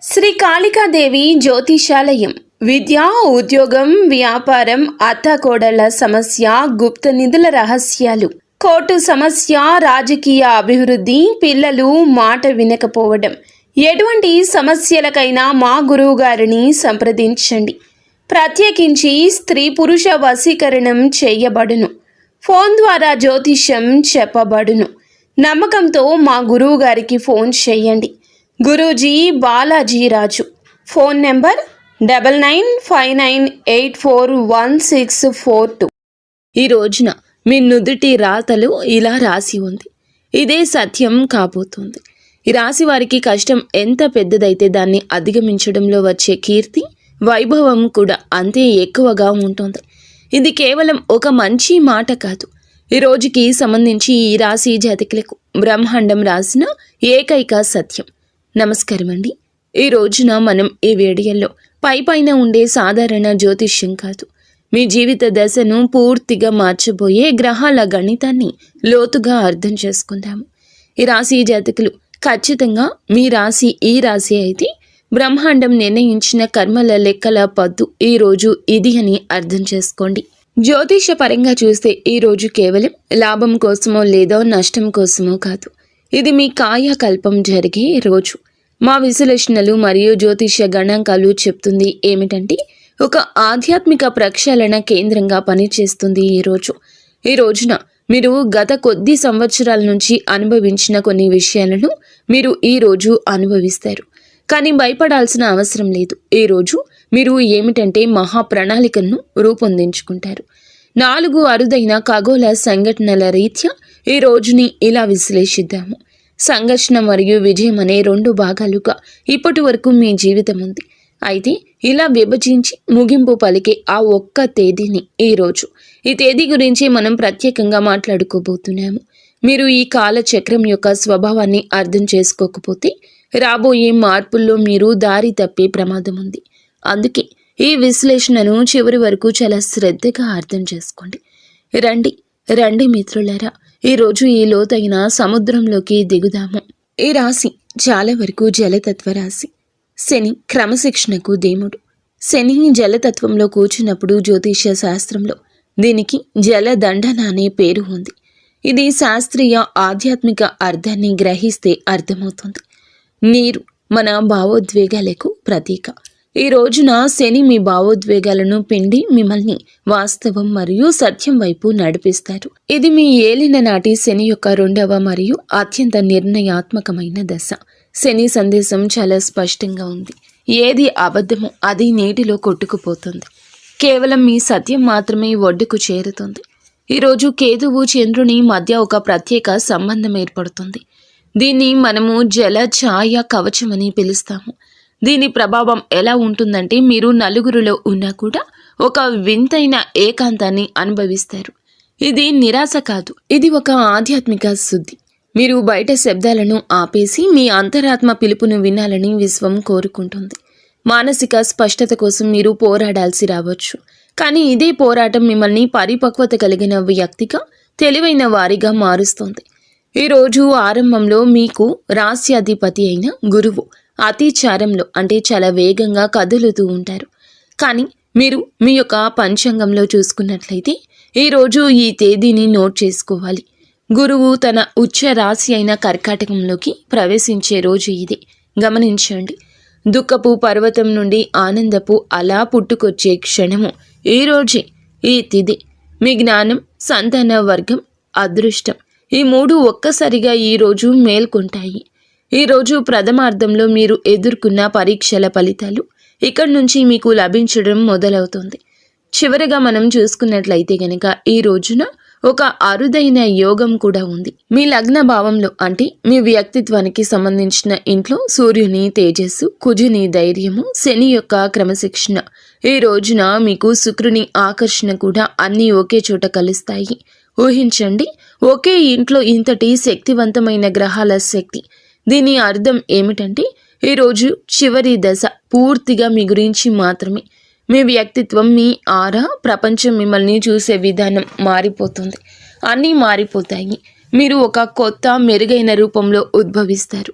శ్రీ కాళికాదేవి జ్యోతిషాలయం విద్య, ఉద్యోగం, వ్యాపారం, అత్తకోడళ్ల సమస్య, గుప్త నిధుల రహస్యాలు, కోర్టు సమస్య, రాజకీయ అభివృద్ధి, పిల్లలు మాట వినకపోవడం, ఎటువంటి సమస్యలకైనా మా గురువు గారిని సంప్రదించండి. ప్రత్యేకించి స్త్రీ పురుష వశీకరణం చేయబడును. ఫోన్ ద్వారా జ్యోతిష్యం చెప్పబడును. నమ్మకంతో మా గురువు గారికి ఫోన్ చేయండి. గురూజీ బాలాజీ రాజు. Phone number 9959841642. ఈ రోజున మీ నుదుటి రాతలు ఇలా రాసి ఉంది. ఇదే సత్యం కాబోతుంది. ఈ రాశి వారికి కష్టం ఎంత పెద్దదైతే దాన్ని అధిగమించడంలో వచ్చే కీర్తి, వైభవం కూడా అంతే ఎక్కువగా ఉంటుంది. ఇది కేవలం ఒక మంచి మాట కాదు. ఈ రోజుకి సంబంధించి ఈ రాశి జాతకులకు బ్రహ్మాండం రాసిన ఏకైక సత్యం. నమస్కారం అండి. ఈ రోజున మనం ఈ వీడియోలో పైన ఉండే సాధారణ జ్యోతిష్యం కాదు, మీ జీవిత దశను పూర్తిగా మార్చబోయే గ్రహాల గణితాన్ని లోతుగా అర్థం చేసుకుందాము. ఈ రాశి జాతకులు ఖచ్చితంగా మీ రాశి ఈ రాశి అయితే బ్రహ్మాండం నిర్ణయించిన కర్మల లెక్కల పద్దు ఈ రోజు ఇది అని అర్థం చేసుకోండి. జ్యోతిష పరంగా చూస్తే ఈ రోజు కేవలం లాభం కోసమో లేదా నష్టం కోసమో కాదు, ఇది మీ కాయకల్పం జరిగే రోజు. మా విశ్లేషణలు మరియు జ్యోతిష గణాంకాలు చెప్తుంది ఏమిటంటే ఒక ఆధ్యాత్మిక ప్రక్షాళన కేంద్రంగా పనిచేస్తుంది ఈ రోజు. ఈ రోజున మీరు గత కొద్ది సంవత్సరాల నుంచి అనుభవించిన కొన్ని విషయాలను మీరు ఈ రోజు అనుభవిస్తారు. కానీ భయపడాల్సిన అవసరం లేదు. ఈ రోజు మీరు ఏమిటంటే మహా ప్రణాళికను రూపొందించుకుంటారు. 4 అరుదైన ఖగోళ సంఘటనల రీత్యా ఈ రోజుని ఇలా విశ్లేషిద్దాము. సంఘర్షణ మరియు విజయం అనే 2 భాగాలుగా ఇప్పటి వరకు మీ జీవితం ఉంది. అయితే ఇలా విభజించి ముగింపు పలికే ఆ ఒక్క తేదీని ఈ తేదీ గురించి మనం ప్రత్యేకంగా మాట్లాడుకోబోతున్నాము. మీరు ఈ కాలచక్రం యొక్క స్వభావాన్ని అర్థం చేసుకోకపోతే రాబోయే మార్పుల్లో మీరు దారి తప్పే ప్రమాదం ఉంది. అందుకే ఈ విశ్లేషణను చివరి వరకు చాలా శ్రద్ధగా అర్థం చేసుకోండి. రండి మిత్రులారా, ఈరోజు ఈ లోతైన సముద్రంలోకి దిగుదాము. ఈ రాశి చాలా వరకు జలతత్వ రాశి. శని క్రమశిక్షణకు దేవుడు. శని జలతత్వంలో కూర్చున్నప్పుడు జ్యోతిష శాస్త్రంలో దీనికి జలదండన అనే పేరు ఉంది. ఇది శాస్త్రీయ ఆధ్యాత్మిక అర్థాన్ని గ్రహిస్తే అర్థమవుతుంది. నీరు మన భావోద్వేగాలకు ప్రతీక. ఈ రోజున శని మీ భావోద్వేగాలను పిండి మిమ్మల్ని వాస్తవం మరియు సత్యం వైపు నడిపిస్తారు. ఇది మీ ఏలిన నాటి శని యొక్క 2వ మరియు అత్యంత నిర్ణయాత్మకమైన దశ. శని సందేశం చాలా స్పష్టంగా ఉంది. ఏది అబద్ధమో అది నీటిలో కొట్టుకుపోతుంది. కేవలం మీ సత్యం మాత్రమే ఒడ్డుకు చేరుతుంది. ఈరోజు కేతువు చంద్రుని మధ్య ఒక ప్రత్యేక సంబంధం ఏర్పడుతుంది. దీన్ని మనము జల ఛాయ కవచం అని పిలుస్తాము. దీని ప్రభావం ఎలా ఉంటుందంటే మీరు నలుగురిలో ఉన్నా కూడా ఒక వింతైన ఏకాంతాన్ని అనుభవిస్తారు. ఇది నిరాశ కాదు, ఇది ఒక ఆధ్యాత్మిక శుద్ధి. మీరు బయట శబ్దాలను ఆపేసి మీ అంతరాత్మ పిలుపును వినాలని విశ్వం కోరుకుంటుంది. మానసిక స్పష్టత కోసం మీరు పోరాడాల్సి రావచ్చు. కానీ ఇదే పోరాటం మిమ్మల్ని పరిపక్వత కలిగిన వ్యక్తిగా, తెలివైన వారిగా మారుస్తుంది. ఈరోజు ఆరంభంలో మీకు రాస్యాధిపతి అయిన గురువు అతిచారంలో అంటే చాలా వేగంగా కదులుతూ ఉంటారు. కానీ మీరు మీ యొక్క పంచాంగంలో చూసుకున్నట్లయితే ఈరోజు ఈ తేదీని నోట్ చేసుకోవాలి. గురువు తన ఉచ్చ రాశి అయిన కర్కాటకంలోకి ప్రవేశించే రోజు ఇది. గమనించండి. దుఃఖపు పర్వతం నుండి ఆనందపు అలా పుట్టుకొచ్చే క్షణము ఈ రోజే. ఈ తిథి మీ జ్ఞానం, సంతాన వర్గం, అదృష్టం ఈ 3 ఒక్కసారిగా ఈరోజు మేల్కొంటాయి. ఈరోజు ప్రథమార్థంలో మీరు ఎదుర్కొన్న పరీక్షల ఫలితాలు ఇక్కడి నుంచి మీకు లభించడం మొదలవుతుంది. చివరిగా మనం చూసుకున్నట్లయితే గనక ఈ రోజున ఒక అరుదైన యోగం కూడా ఉంది. మీ లగ్న భావంలో అంటే మీ వ్యక్తిత్వానికి సంబంధించిన ఇంట్లో సూర్యుని తేజస్సు, కుజుని ధైర్యము, శని యొక్క క్రమశిక్షణ, ఈ రోజున మీకు శుక్రుని ఆకర్షణ కూడా అన్నీ ఒకే చోట కలుస్తాయి. ఊహించండి, ఒకే ఇంట్లో ఇంతటి శక్తివంతమైన గ్రహాల శక్తి. దీని అర్థం ఏమిటంటే ఈరోజు చివరి దశ పూర్తిగా మీ గురించి మాత్రమే. మీ వ్యక్తిత్వం, మీ ఆరా, ప్రపంచం మిమ్మల్ని చూసే విధానం మారిపోతుంది. అన్నీ మారిపోతాయి. మీరు ఒక కొత్త మెరుగైన రూపంలో ఉద్భవిస్తారు.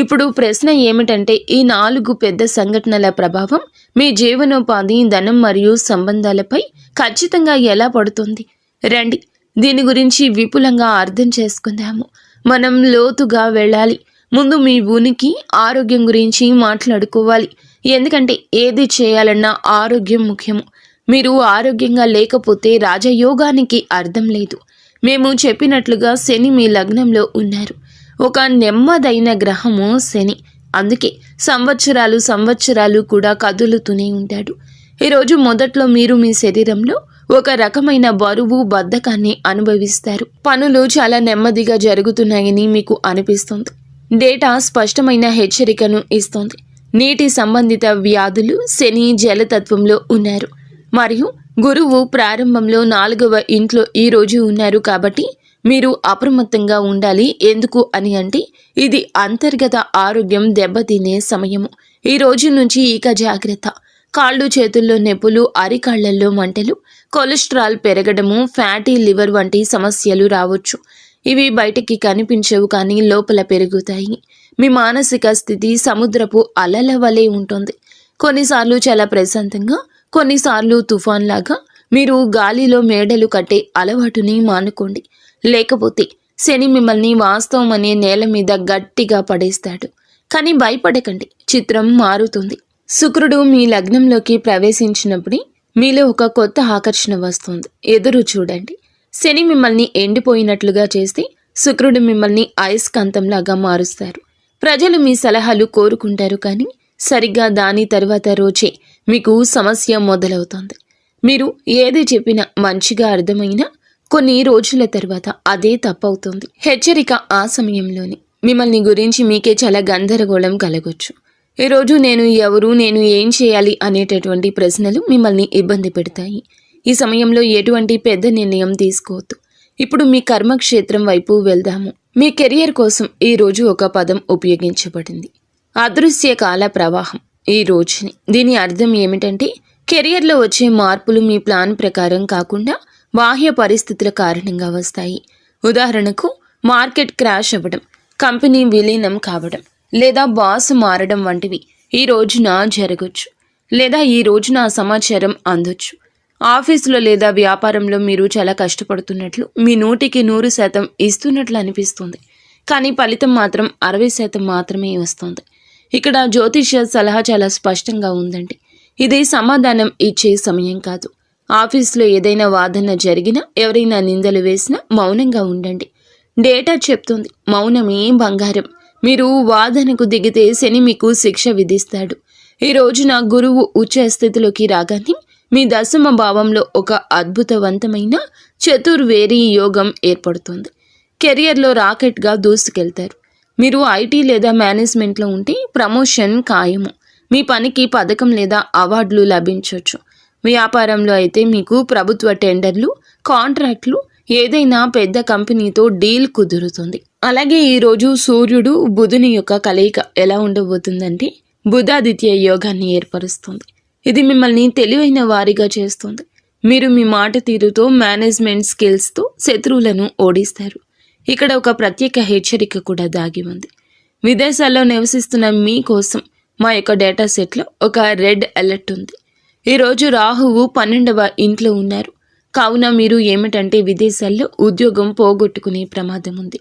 ఇప్పుడు ప్రశ్న ఏమిటంటే, ఈ 4 పెద్ద సంఘటనల ప్రభావం మీ జీవనోపాధి, ధనం మరియు సంబంధాలపై ఖచ్చితంగా ఎలా పడుతుంది? రండి, దీని గురించి విపులంగా అర్థం చేసుకుందాము. మనం లోతుగా వెళ్ళాలి. ముందు మీ ఉనికి, ఆరోగ్యం గురించి మాట్లాడుకోవాలి. ఎందుకంటే ఏది చేయాలన్నా ఆరోగ్యం ముఖ్యము. మీరు ఆరోగ్యంగా లేకపోతే రాజయోగానికి అర్థం లేదు. మేము చెప్పినట్లుగా శని మీ లగ్నంలో ఉన్నారు. ఒక నెమ్మదైన గ్రహము శని. అందుకే సంవత్సరాలు కూడా కదులుతూనే ఉంటాడు. ఈరోజు మొదట్లో మీరు మీ శరీరంలో ఒక రకమైన బరువు, బద్ధకాన్ని అనుభవిస్తారు. పనులు చాలా నెమ్మదిగా జరుగుతున్నాయని మీకు అనిపిస్తుంది. డేటా స్పష్టమైన హెచ్చరికను ఇస్తోంది. నీటి సంబంధిత వ్యాధులు శని జలతత్వంలో ఉన్నారు మరియు గురువు ప్రారంభంలో 4వ ఇంట్లో ఈ రోజు ఉన్నారు. కాబట్టి మీరు అప్రమత్తంగా ఉండాలి. ఎందుకు అని అంటే, ఇది అంతర్గత ఆరోగ్యం దెబ్బతినే సమయము. ఈ రోజు నుంచి ఇక జాగ్రత్త. కాళ్ళు చేతుల్లో నొప్పులు, అరికాళ్లలో మంటలు, కొలెస్ట్రాల్ పెరగడము, ఫ్యాటీ లివర్ వంటి సమస్యలు రావచ్చు. ఇవి బయటికి కనిపించవు కానీ లోపల పెరుగుతాయి. మీ మానసిక స్థితి సముద్రపు అలల వలె ఉంటుంది. కొన్నిసార్లు చాలా ప్రశాంతంగా, కొన్నిసార్లు తుఫాన్లాగా. మీరు గాలిలో మేడలు కట్టే అలవాటుని మానుకోండి. లేకపోతే శని మిమ్మల్ని వాస్తవం అనే నేల మీద గట్టిగా పడేస్తాడు. కానీ భయపడకండి, చిత్రం మారుతుంది. శుక్రుడు మీ లగ్నంలోకి ప్రవేశించినప్పుడే మీలో ఒక కొత్త ఆకర్షణ వస్తుంది. ఎదురు చూడండి. శని మిమ్మల్ని ఎండిపోయినట్లుగా చేస్తే శుక్రుడు మిమ్మల్ని అయస్కాంతంలాగా మారుస్తారు. ప్రజలు మీ సలహాలు కోరుకుంటారు కానీ సరిగ్గా దాని తర్వాత రోజే మీకు సమస్య మొదలవుతుంది. మీరు ఏది చెప్పినా మంచిగా అర్థమైనా కొన్ని రోజుల తర్వాత అదే తప్పవుతుంది. హెచ్చరిక ఆ సమయంలోనే. మిమ్మల్ని గురించి మీకే చాలా గందరగోళం కలగొచ్చు. ఈరోజు నేను ఎవరు, నేను ఏం చేయాలి అనేటటువంటి ప్రశ్నలు మిమ్మల్ని ఇబ్బంది పెడతాయి. ఈ సమయంలో ఎటువంటి పెద్ద నిర్ణయం తీసుకోవద్దు. ఇప్పుడు మీ కర్మక్షేత్రం వైపు వెళ్దాము. మీ కెరియర్ కోసం ఈ రోజు ఒక పదం ఉపయోగించబడింది, అదృశ్య కాల ప్రవాహం. ఈ రోజుని దీని అర్థం ఏమిటంటే, కెరియర్లో వచ్చే మార్పులు మీ ప్లాన్ ప్రకారం కాకుండా బాహ్య పరిస్థితుల కారణంగా వస్తాయి. ఉదాహరణకు, మార్కెట్ క్రాష్ అవ్వడం, కంపెనీ విలీనం కావడం, లేదా బాస్ మారడం వంటివి ఈ రోజున జరగచ్చు. లేదా ఈ రోజున ఆ సమాచారం అందొచ్చు. ఆఫీసులో లేదా వ్యాపారంలో మీరు చాలా కష్టపడుతున్నట్లు, మీ 100% ఇస్తున్నట్లు అనిపిస్తుంది. కానీ ఫలితం మాత్రం 60% మాత్రమే వస్తుంది. ఇక్కడ జ్యోతిష్య సలహా చాలా స్పష్టంగా ఉందండి. ఇది సమాధానం ఇచ్చే సమయం కాదు. ఆఫీసులో ఏదైనా వాదన జరిగినా, ఎవరైనా నిందలు వేసినా మౌనంగా ఉండండి. డేటా చెప్తుంది, మౌనమే బంగారం. మీరు వాదనకు దిగితే శని మీకు శిక్ష విధిస్తాడు. ఈ రోజున గురువు ఉచ్చ స్థితిలోకి రాగానే మీ 10వ భావంలో ఒక అద్భుతవంతమైన చతుర్వేది యోగం ఏర్పడుతుంది. కెరియర్లో రాకెట్గా దూసుకెళ్తారు. మీరు ఐటీ లేదా మేనేజ్మెంట్లో ఉంటే ప్రమోషన్ ఖాయము. మీ పనికి పథకం లేదా అవార్డులు లభించవచ్చు. వ్యాపారంలో అయితే మీకు ప్రభుత్వ టెండర్లు, కాంట్రాక్ట్లు, ఏదైనా పెద్ద కంపెనీతో డీల్ కుదురుతుంది. అలాగే ఈరోజు సూర్యుడు బుధుని యొక్క కలయిక ఎలా ఉండబోతుందంటే, బుధాదిత్య యోగాన్ని ఏర్పరుస్తుంది. ఇది మిమ్మల్ని తెలివైన వారిగా చేస్తుంది. మీరు మీ మాట తీరుతో, మేనేజ్మెంట్ స్కిల్స్తో శత్రువులను ఓడిస్తారు. ఇక్కడ ఒక ప్రత్యేక హెచ్చరిక కూడా దాగి ఉంది. విదేశాల్లో నివసిస్తున్న మీకోసం మా యొక్క డేటా సెట్లో ఒక రెడ్ అలర్ట్ ఉంది. ఈరోజు రాహువు 12వ ఇంట్లో ఉన్నారు. కావున మీరు ఏమిటంటే విదేశాల్లో ఉద్యోగం పోగొట్టుకునే ప్రమాదం ఉంది.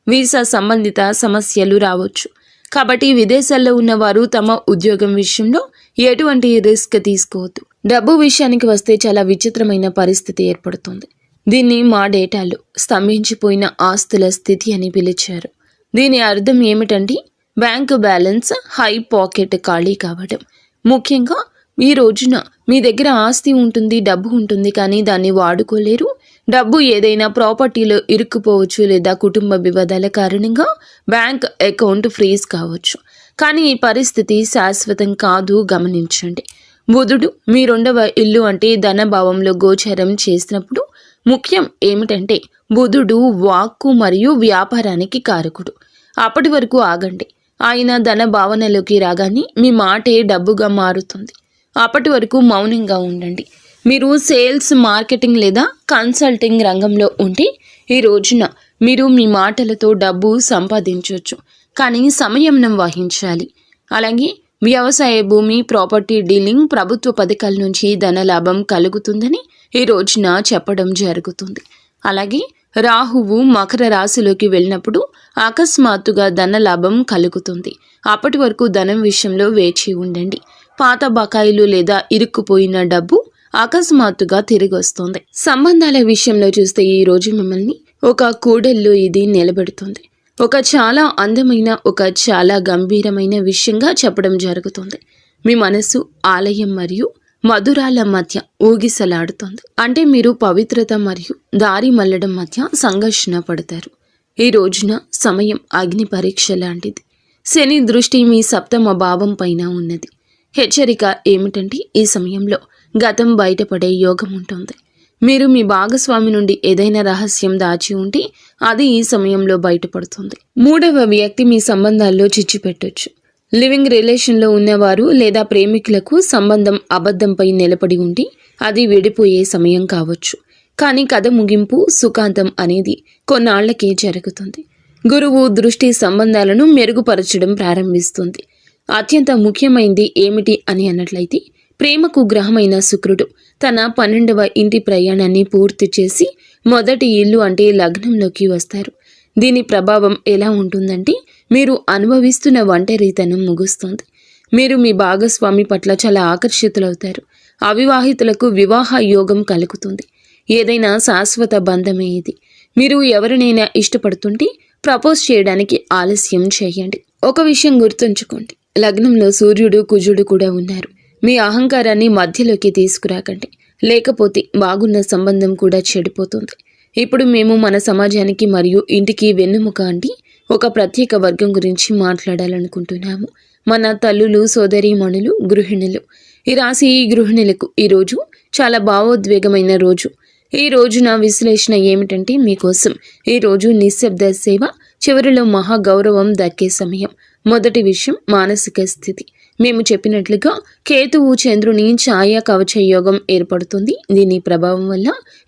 వీసా సంబంధిత సమస్యలు రావచ్చు. కాబట్టి విదేశాల్లో ఉన్నవారు తమ ఉద్యోగం విషయంలో ఎటువంటి రిస్క్ తీసుకోవద్దు. డబ్బు విషయానికి వస్తే చాలా విచిత్రమైన పరిస్థితి ఏర్పడుతుంది. దీన్ని మా డేటాలో స్తంభించిపోయిన ఆస్తుల స్థితి అని పిలిచారు. దీని అర్థం ఏమిటంటే, బ్యాంకు బ్యాలెన్స్ హై, పాకెట్ ఖాళీ కావడం. ముఖ్యంగా ఈ రోజున మీ దగ్గర ఆస్తి ఉంటుంది, డబ్బు ఉంటుంది, కానీ దాన్ని వాడుకోలేరు. డబ్బు ఏదైనా ప్రాపర్టీలో ఇరుక్కుపోవచ్చు లేదా కుటుంబ వివాదాల కారణంగా బ్యాంక్ అకౌంట్ ఫ్రీజ్ కావచ్చు. కానీ ఈ పరిస్థితి శాశ్వతం కాదు, గమనించండి. బుధుడు మీ 2వ ఇల్లు అంటే ధనభావంలో గోచరం చేసినప్పుడు ముఖ్యం ఏమిటంటే, బుధుడు వాక్కు మరియు వ్యాపారానికి కారకుడు. అప్పటి వరకు ఆగండి. ఆయన ధన భావనలోకి రాగానే మీ మాటే డబ్బుగా మారుతుంది. అప్పటి వరకు మౌనంగా ఉండండి. మీరు సేల్స్, మార్కెటింగ్ లేదా కన్సల్టింగ్ రంగంలో ఉంటే ఈ రోజున మీరు మీ మాటలతో డబ్బు సంపాదించవచ్చు. కానీ సంయమనం వహించాలి. అలాగే వ్యవసాయ భూమి, ప్రాపర్టీ డీలింగ్, ప్రభుత్వ పథకాల నుంచి ధనలాభం కలుగుతుందని ఈ రోజున చెప్పడం జరుగుతుంది. అలాగే రాహువు మకర రాశిలోకి వెళ్ళినప్పుడు అకస్మాత్తుగా ధనలాభం కలుగుతుంది. అప్పటి వరకు ధనం విషయంలో వేచి ఉండండి. పాత బకాయిలు లేదా ఇరుక్కుపోయిన డబ్బు అకస్మాత్తుగా తిరిగి వస్తుంది. సంబంధాల విషయంలో చూస్తే ఈ రోజు మిమ్మల్ని ఒక కూడల్లో ఇది నిలబెడుతుంది. ఒక చాలా అందమైన, ఒక చాలా గంభీరమైన విషయంగా చెప్పడం జరుగుతుంది. మీ మనసు ఆలయం మరియు మధురాల మధ్య ఊగిసలాడుతుంది. అంటే మీరు పవిత్రత మరియు దారి మళ్ళడం మధ్య సంఘర్షణ పడతారు. ఈ రోజున సమయం అగ్ని పరీక్ష లాంటిది. శని దృష్టి మీ సప్తమ భావం పైన ఉన్నది. హెచ్చరిక ఏమిటంటే ఈ సమయంలో గతం బయటపడే యోగం ఉంటుంది. మీరు మీ భాగస్వామి నుండి ఏదైనా రహస్యం దాచి ఉంటే అది ఈ సమయంలో బయటపడుతుంది. మూడవ వ్యక్తి మీ సంబంధాల్లో చిచ్చు పెట్టొచ్చు. లివింగ్ రిలేషన్లో ఉన్నవారు లేదా ప్రేమికులకు సంబంధం అబద్ధంపై నిలబడి ఉండి అది విడిపోయే సమయం కావచ్చు. కానీ కథ ముగింపు, సుఖాంతం అనేది కొన్నాళ్లకే జరుగుతుంది. గురువు దృష్టి సంబంధాలను మెరుగుపరచడం ప్రారంభిస్తుంది. అత్యంత ముఖ్యమైనది ఏమిటి అని అన్నట్లయితే ప్రేమకు గ్రహమైన శుక్రుడు తన 12వ ఇంటి ప్రయాణాన్ని పూర్తి చేసి మొదటి ఇల్లు అంటే లగ్నంలోకి వస్తారు. దీని ప్రభావం ఎలా ఉంటుందంటే మీరు అనుభవిస్తున్న ఒంటరితనం ముగుస్తుంది. మీరు మీ భాగస్వామి పట్ల చాలా ఆకర్షితులవుతారు. అవివాహితులకు వివాహ యోగం కలుగుతుంది. ఏదైనా శాశ్వత బంధమే ఇది. మీరు ఎవరినైనా ఇష్టపడుతుంటే ప్రపోజ్ చేయడానికి ఆలస్యం చేయండి. ఒక విషయం గుర్తుంచుకోండి, లగ్నంలో సూర్యుడు, కుజుడు కూడా ఉన్నారు. మీ అహంకారాన్ని మధ్యలోకి తీసుకురాకండి, లేకపోతే బాగున్న సంబంధం కూడా చెడిపోతుంది. ఇప్పుడు మేము మన సమాజానికి మరియు ఇంటికి వెన్నెముక అంటే ఒక ప్రత్యేక వర్గం గురించి మాట్లాడాలనుకుంటున్నాము. మన తల్లులు, సోదరీమణులు, గృహిణులు. ఈ రాశి గృహిణులకు ఈరోజు చాలా భావోద్వేగమైన రోజు. ఈ రోజున విశ్లేషణ ఏమిటంటే మీకోసం ఈరోజు నిశ్శబ్ద సేవ, చివరిలో మహా గౌరవం దక్కే సమయం. మొదటి విషయం మానసిక స్థితి. మేము చెప్పినట్లుగా కేతువు చంద్రుని ఛాయా కవచ యోగం ఏర్పడుతుంది. దీని ప్రభావం వల్ల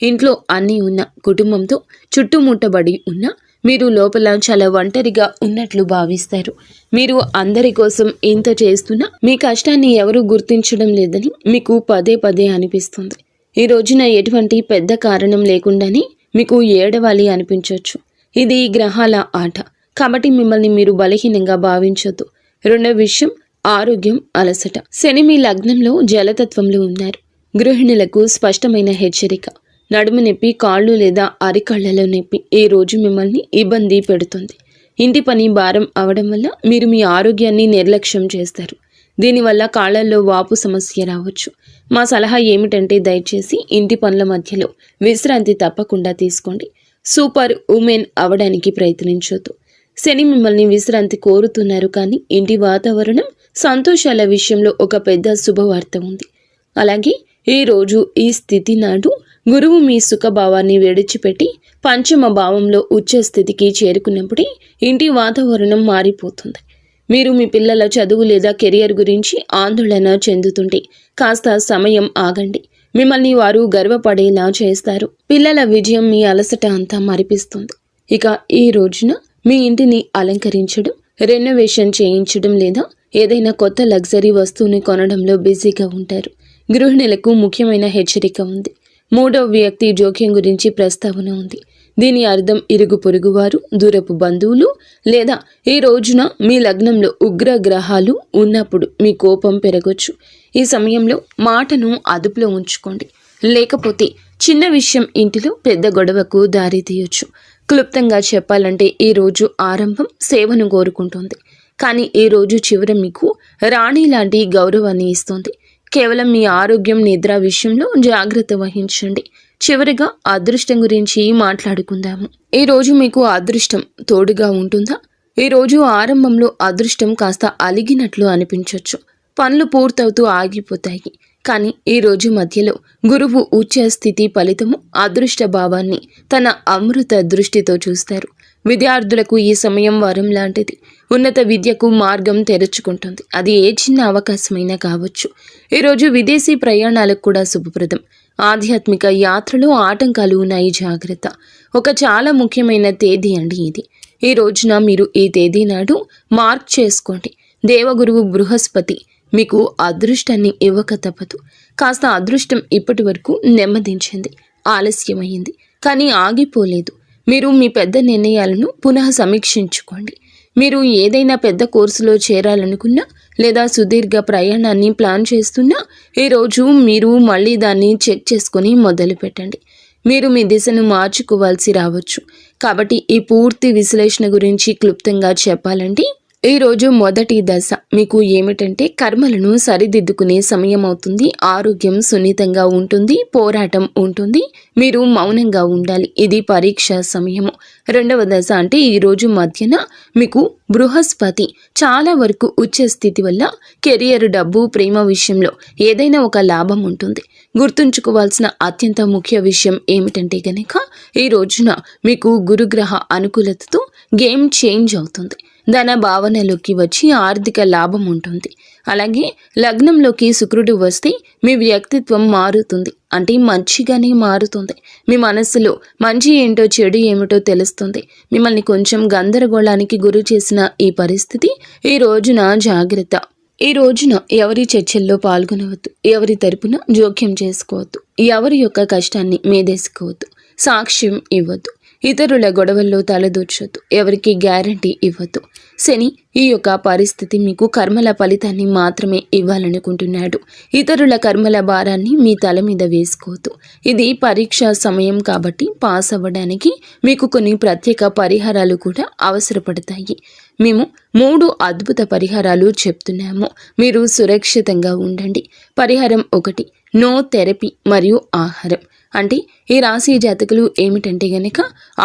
ఇంట్లో అన్నీ ఉన్న, కుటుంబంతో చుట్టుముట్టబడి ఉన్న మీరు లోపల చాలా ఒంటరిగా ఉన్నట్లు భావిస్తారు. మీరు అందరి కోసం ఇంత చేస్తున్నా మీ కష్టాన్ని ఎవరూ గుర్తించడం లేదని మీకు పదే పదే అనిపిస్తుంది. ఈ రోజున ఎటువంటి పెద్ద కారణం లేకుండానే మీకు ఏడవాలి అనిపించవచ్చు. ఇది గ్రహాల ఆట, కాబట్టి మిమ్మల్ని మీరు బలహీనంగా భావించొద్దు. రెండవ విషయం ఆరోగ్యం, అలసట. శని మీ లగ్నంలో జలతత్వంలో ఉన్నారు. గృహిణులకు స్పష్టమైన హెచ్చరిక. నడుము నొప్పి, కాళ్ళు లేదా అరికాళ్లలో నొప్పి ఈ రోజు మిమ్మల్ని ఇబ్బంది పెడుతుంది. ఇంటి పని భారం అవడం వల్ల మీరు మీ ఆరోగ్యాన్ని నిర్లక్ష్యం చేస్తారు. దీనివల్ల కాళ్లలో వాపు సమస్య రావచ్చు. మా సలహా ఏమిటంటే దయచేసి ఇంటి పనుల మధ్యలో విశ్రాంతి తప్పకుండా తీసుకోండి. సూపర్ ఉమెన్ అవడానికి ప్రయత్నించొద్దు. శని మిమ్మల్ని విశ్రాంతి కోరుతున్నారు, కానీ ఇంటి వాతావరణం, సంతోషాల విషయంలో ఒక పెద్ద శుభవార్త ఉంది. అలాగే ఈ రోజు ఈ స్థితి నాడు గురువు మీ సుఖభావాన్ని విడిచిపెట్టి పంచమ భావంలో ఉచ్చ స్థితికి చేరుకున్నప్పుడే ఇంటి వాతావరణం మారిపోతుంది. మీరు మీ పిల్లల చదువు లేదా కెరియర్ గురించి ఆందోళన చెందుతుంటే కాస్త సమయం ఆగండి. మిమ్మల్ని వారు గర్వపడేలా చేస్తారు. పిల్లల విజయం మీ అలసట అంతా మరిపిస్తుంది. ఇక ఈ రోజున మీ ఇంటిని అలంకరించడం, రెనోవేషన్ చేయించడం లేదా ఏదైనా కొత్త లగ్జరీ వస్తువుని కొనడంలో బిజీగా ఉంటారు. గృహిణులకు ముఖ్యమైన హెచ్చరిక ఉంది. మూడవ వ్యక్తి జోక్యం గురించి ప్రస్తావన ఉంది. దీని అర్థం ఇరుగు పొరుగువారు, దూరపు బంధువులు లేదా ఈ రోజున మీ లగ్నంలో ఉగ్ర గ్రహాలు ఉన్నప్పుడు మీ కోపం పెరగొచ్చు. ఈ సమయంలో మాటను అదుపులో ఉంచుకోండి, లేకపోతే చిన్న విషయం ఇంటిలో పెద్ద గొడవకు దారితీయొచ్చు. క్లుప్తంగా చెప్పాలంటే ఈ రోజు ఆరంభం సేవను కోరుకుంటుంది, కానీ ఈ రోజు చివర మీకు రాణి లాంటి గౌరవాన్ని ఇస్తుంది. కేవలం మీ ఆరోగ్యం, నిద్ర విషయంలో జాగ్రత్త వహించండి. చివరిగా అదృష్టం గురించి మాట్లాడుకుందాము. ఈ రోజు మీకు అదృష్టం తోడుగా ఉంటుందా? ఈ రోజు ఆరంభంలో అదృష్టం కాస్త అలిగినట్లు అనిపించవచ్చు. పనులు పూర్తవుతూ ఆగిపోతాయి. కానీ ఈ రోజు మధ్యలో గురువు ఉచ్చ స్థితి ఫలితము అదృష్ట భావాన్ని తన అమృత దృష్టితో చూస్తారు. విద్యార్థులకు ఈ సమయం వరం లాంటిది. ఉన్నత విద్యకు మార్గం తెరుచుకుంటుంది. అది ఏ చిన్న అవకాశమైనా కావచ్చు. ఈరోజు విదేశీ ప్రయాణాలకు కూడా శుభప్రదం. ఆధ్యాత్మిక యాత్రలో ఆటంకాలు ఉన్నాయి, జాగ్రత్త. ఒక చాలా ముఖ్యమైన తేదీ అండి ఇది. ఈ రోజున మీరు ఈ తేదీ నాడు మార్క్ చేసుకోండి. దేవగురువు బృహస్పతి మీకు అదృష్టాన్ని ఇవ్వక తప్పదు. కాస్త అదృష్టం ఇప్పటి వరకు నెమ్మదించింది, ఆలస్యమైంది, కానీ ఆగిపోలేదు. మీరు మీ పెద్ద నిర్ణయాలను పునః సమీక్షించుకోండి. మీరు ఏదైనా పెద్ద కోర్సులో చేరాలనుకున్నా లేదా సుదీర్ఘ ప్రయాణాన్ని ప్లాన్ చేస్తున్నా ఈరోజు మీరు మళ్ళీ దాన్ని చెక్ చేసుకొని మొదలు పెట్టండి. మీరు మీ దిశను మార్చుకోవాల్సి రావచ్చు. కాబట్టి ఈ పూర్తి విశ్లేషణ గురించి క్లుప్తంగా చెప్పాలంటే ఈరోజు మొదటి దశ మీకు ఏమిటంటే కర్మలను సరిదిద్దుకునే సమయం అవుతుంది. ఆరోగ్యం సున్నితంగా ఉంటుంది, పోరాటం ఉంటుంది, మీరు మౌనంగా ఉండాలి. ఇది పరీక్ష సమయము. రెండవ దశ అంటే ఈరోజు మధ్యన మీకు బృహస్పతి చాలా వరకు ఉచ్చ స్థితి వల్ల కెరియర్, డబ్బు, ప్రేమ విషయంలో ఏదైనా ఒక లాభం ఉంటుంది. గుర్తుంచుకోవాల్సిన అత్యంత ముఖ్య విషయం ఏమిటంటే గనక ఈ రోజున మీకు గురుగ్రహ అనుకూలతతో గేమ్ చేంజ్ అవుతుంది. ధన భావనలోకి వచ్చి ఆర్థిక లాభం ఉంటుంది. అలాగే లగ్నంలోకి శుక్రుడు వస్తే మీ వ్యక్తిత్వం మారుతుంది, అంటే మంచిగానే మారుతుంది. మీ మనస్సులో మంచి ఏంటో చెడు ఏమిటో తెలుస్తుంది. మిమ్మల్ని కొంచెం గందరగోళానికి గురి చేసిన ఈ పరిస్థితి ఈ రోజున జాగ్రత్త. ఈ రోజున ఎవరి చర్చల్లో పాల్గొనవద్దు, ఎవరి తరపున జోక్యం చేసుకోవద్దు, ఎవరి యొక్క కష్టాన్ని మీదేసుకోవద్దు, సాక్ష్యం ఇవ్వద్దు, ఇతరుల గొడవల్లో తలదూర్చొద్దు, ఎవరికి గ్యారంటీ ఇవ్వద్దు. శని ఈ యొక్క పరిస్థితి మీకు కర్మల ఫలితాన్ని మాత్రమే ఇవ్వాలనుకుంటున్నాడు. ఇతరుల కర్మల భారాన్ని మీ తల మీద వేసుకోవద్దు. ఇది పరీక్షా సమయం కాబట్టి పాస్ అవ్వడానికి మీకు కొన్ని ప్రత్యేక పరిహారాలు కూడా అవసరపడతాయి. మేము 3 అద్భుత పరిహారాలు చెప్తున్నాము. మీరు సురక్షితంగా ఉండండి. పరిహారం 1, నో థెరపీ మరియు ఆహారం. అంటే ఈ రాశి జాతకులు ఏమిటంటే గనక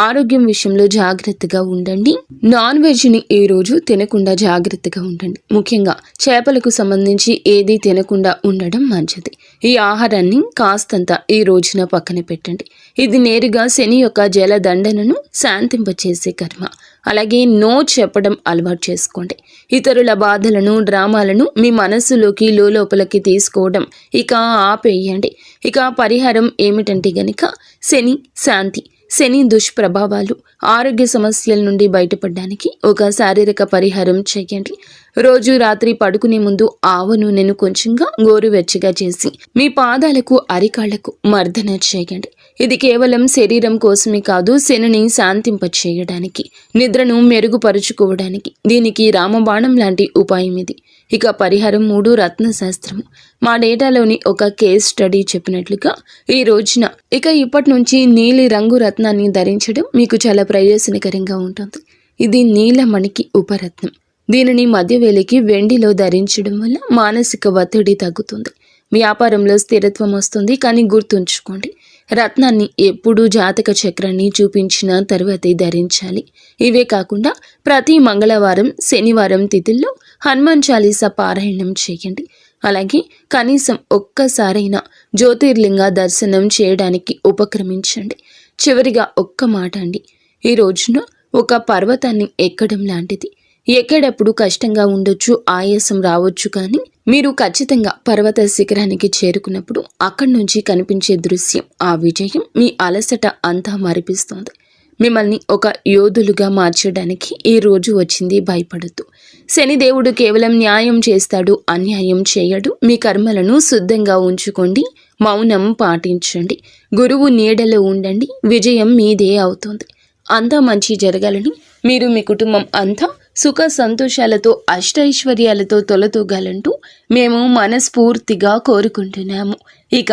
ఆరోగ్యం విషయంలో జాగ్రత్తగా ఉండండి. నాన్ వెజ్ని ఈ రోజు తినకుండా జాగ్రత్తగా ఉండండి. ముఖ్యంగా చేపలకు సంబంధించి ఏది తినకుండా ఉండడం మంచిది. ఈ ఆహారాన్ని కాస్తంత ఈ రోజున పక్కన పెట్టండి. ఇది నేరుగా శని యొక్క జలదండనను శాంతింపచేసే కర్మ. అలాగే నో చెప్పడం అలవాటు చేసుకోండి. ఇతరుల బాధలను, డ్రామాలను మీ మనస్సులోకి లోపలికి తీసుకోవడం ఇక ఆపేయండి. ఇక పరిహారం ఏమిటంటే గనక శని శాంతి. శని దుష్ప్రభావాలు, ఆరోగ్య సమస్యల నుండి బయటపడడానికి ఒక శారీరక పరిహారం చేయండి. రోజు రాత్రి పడుకునే ముందు ఆవ నూనెను కొంచెంగా గోరువెచ్చగా చేసి మీ పాదాలకు, అరికాళ్లకు మర్దన చేయండి. ఇది కేవలం శరీరం కోసమే కాదు, శనిని శాంతింపచేయడానికి, నిద్రను మెరుగుపరుచుకోవడానికి. దీనికి రామబాణం లాంటి ఉపాయం ఇది. ఇక పరిహారం 3, రత్నశాస్త్రము. మా డేటాలోని ఒక కేస్ స్టడీ చెప్పినట్లుగా ఈ రోజున ఇప్పటి నుంచి నీలి రంగు రత్నాన్ని ధరించడం మీకు చాలా ప్రయోజనకరంగా ఉంటుంది. ఇది నీలమణికి ఉపరత్నం. దీనిని మధ్యవేలికి వెండిలో ధరించడం వల్ల మానసిక ఒత్తిడి తగ్గుతుంది, వ్యాపారంలో స్థిరత్వం వస్తుంది. కానీ గుర్తుంచుకోండి, రత్నాన్ని ఎప్పుడూ జాతక చక్రాన్ని చూపించిన తర్వాతే ధరించాలి. ఇవే కాకుండా ప్రతి మంగళవారం, శనివారం తిథుల్లో హనుమాన్ చాలీసా పారాయణం చేయండి. అలాగే కనీసం ఒక్కసారైనా జ్యోతిర్లింగ దర్శనం చేయడానికి ఉపక్రమించండి. చివరిగా ఒక్క మాట అండి, ఈ రోజున ఒక పర్వతాన్ని ఎక్కడం లాంటిది. ఎక్కేటప్పుడు కష్టంగా ఉండొచ్చు, ఆయాసం రావచ్చు, కానీ మీరు ఖచ్చితంగా పర్వత శిఖరానికి చేరుకున్నప్పుడు అక్కడి నుంచి కనిపించే దృశ్యం, ఆ విజయం మీ అలసట అంతా మరిపిస్తుంది. మిమ్మల్ని ఒక యోధులుగా మార్చడానికి ఈ రోజు వచ్చింది. భయపడద్దు. శనిదేవుడు కేవలం న్యాయం చేస్తాడు, అన్యాయం చేయడు. మీ కర్మలను శుద్ధంగా ఉంచుకోండి, మౌనం పాటించండి, గురువు నీడలో ఉండండి. విజయం మీదే అవుతుంది. అంతా మంచి జరగాలని, మీరు మీ కుటుంబం అంతా సుఖ సంతోషాలతో, అష్టైశ్వర్యాలతో తొలతూగాలంటూ మేము మనస్ఫూర్తిగా కోరుకుంటున్నాము. ఇక